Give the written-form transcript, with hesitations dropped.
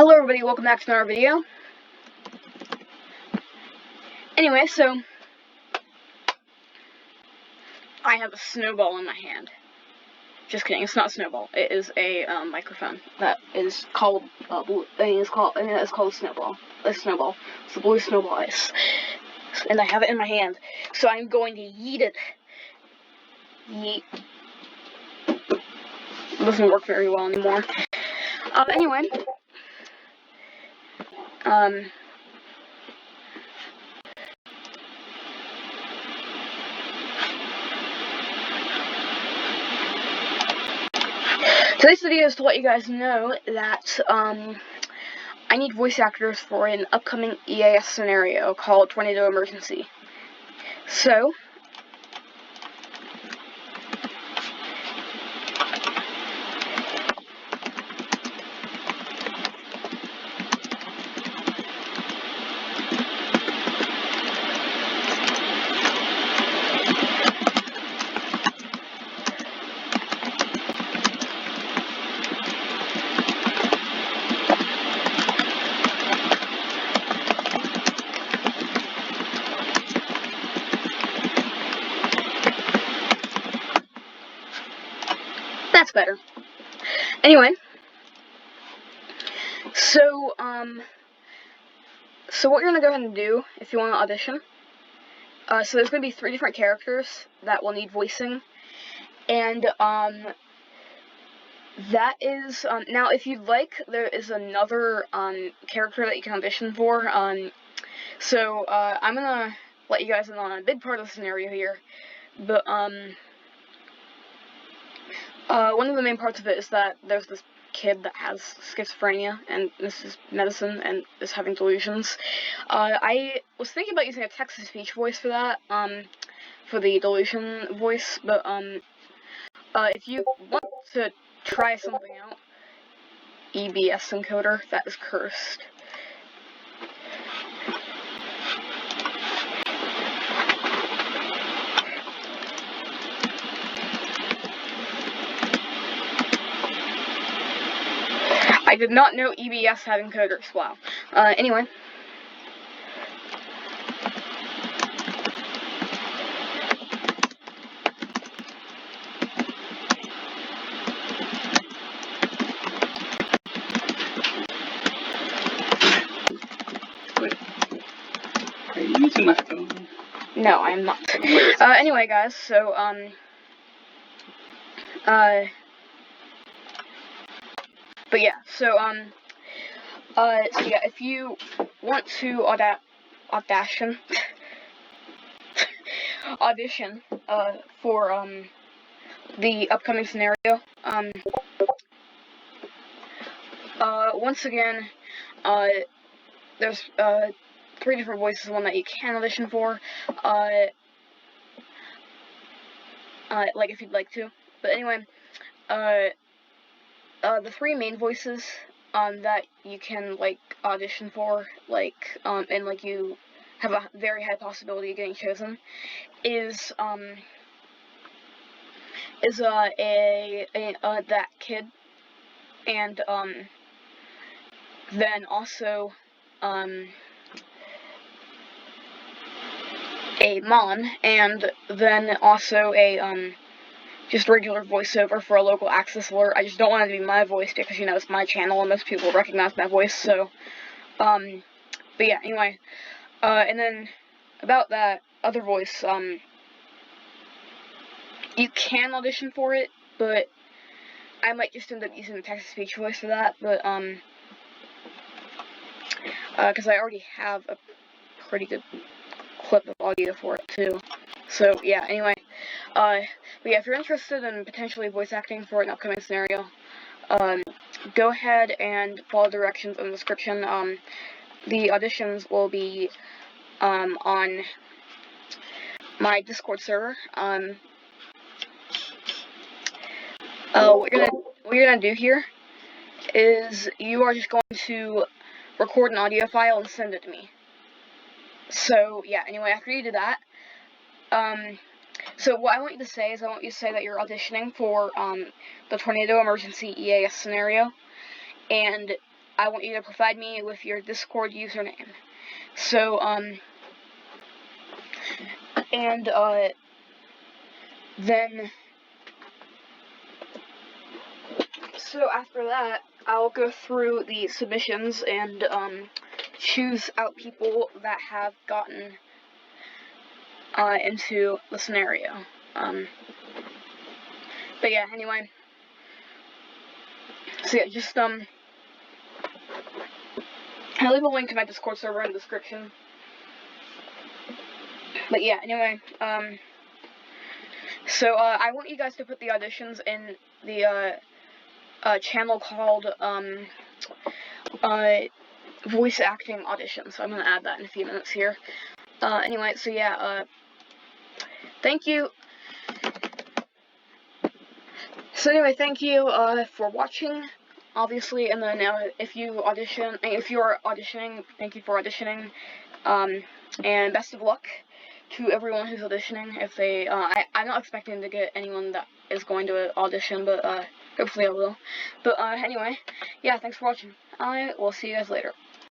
Hello everybody, welcome back to another video. Anyway, so I have a snowball in my hand. Just kidding, it's not a snowball. It is a microphone that is called blue. It's called a snowball. A snowball. It's a blue snowball ice, and I have it in my hand. So I'm going to yeet it. Yeet. It doesn't work very well anymore. Anyway. Today's video is to let you guys know that, I need voice actors for an upcoming EAS scenario called Tornado Emergency. So, that's better. Anyway, so what you're gonna go ahead and do if you want to audition, so there's gonna be 3 different characters that will need voicing, and that is, now if you'd like, there is another character that you can audition for. So I'm gonna let you guys in on a big part of the scenario here, but one of the main parts of it is that there's this kid that has schizophrenia and misses medicine and is having delusions. I was thinking about using a text-to-speech voice for that, for the delusion voice, but if you want to try something out, EBS encoder, that is cursed. I did not know EBS had encoders. Wow. Anyway. Wait. Are you using my phone? No, I am not. Anyway, guys, so, but yeah, so yeah, if you want to audition for, the upcoming scenario, once again, there's, 3 different voices, one that you can audition for, like, if you'd like to, but anyway, the 3 main voices, that you can, like, audition for, like, and, like, you have a very high possibility of getting chosen, is that kid, and, then also, a mom, and then also a, just regular voiceover for a local access alert. I just don't want it to be my voice because, you know, it's my channel and most people recognize my voice, so, but yeah, anyway, and then about that other voice, you can audition for it, but I might just end up using the text-to-speech voice for that, but, because I already have a pretty good clip of audio for it, too. So, yeah, anyway, but yeah, if you're interested in potentially voice acting for an upcoming scenario, go ahead and follow directions in the description. The auditions will be, on my Discord server. What you're gonna do here is you are just going to record an audio file and send it to me. So, yeah, anyway, after you do that, so what I want you to say is I want you to say that you're auditioning for, the Tornado Emergency EAS scenario, and I want you to provide me with your Discord username. So, and, then, so after that, I'll go through the submissions and, choose out people that have gotten, into the scenario. But yeah, anyway. So yeah, just, I'll leave a link to my Discord server in the description. But yeah, anyway, so, I want you guys to put the auditions in the, channel called, voice acting auditions. So I'm gonna add that in a few minutes here. Anyway, so yeah, thank you. So anyway, thank you, for watching, obviously, and then, if you're auditioning, thank you for auditioning, and best of luck to everyone who's auditioning. If they, I'm not expecting to get anyone that is going to audition, but, hopefully I will. But, anyway, yeah, thanks for watching. I will see you guys later.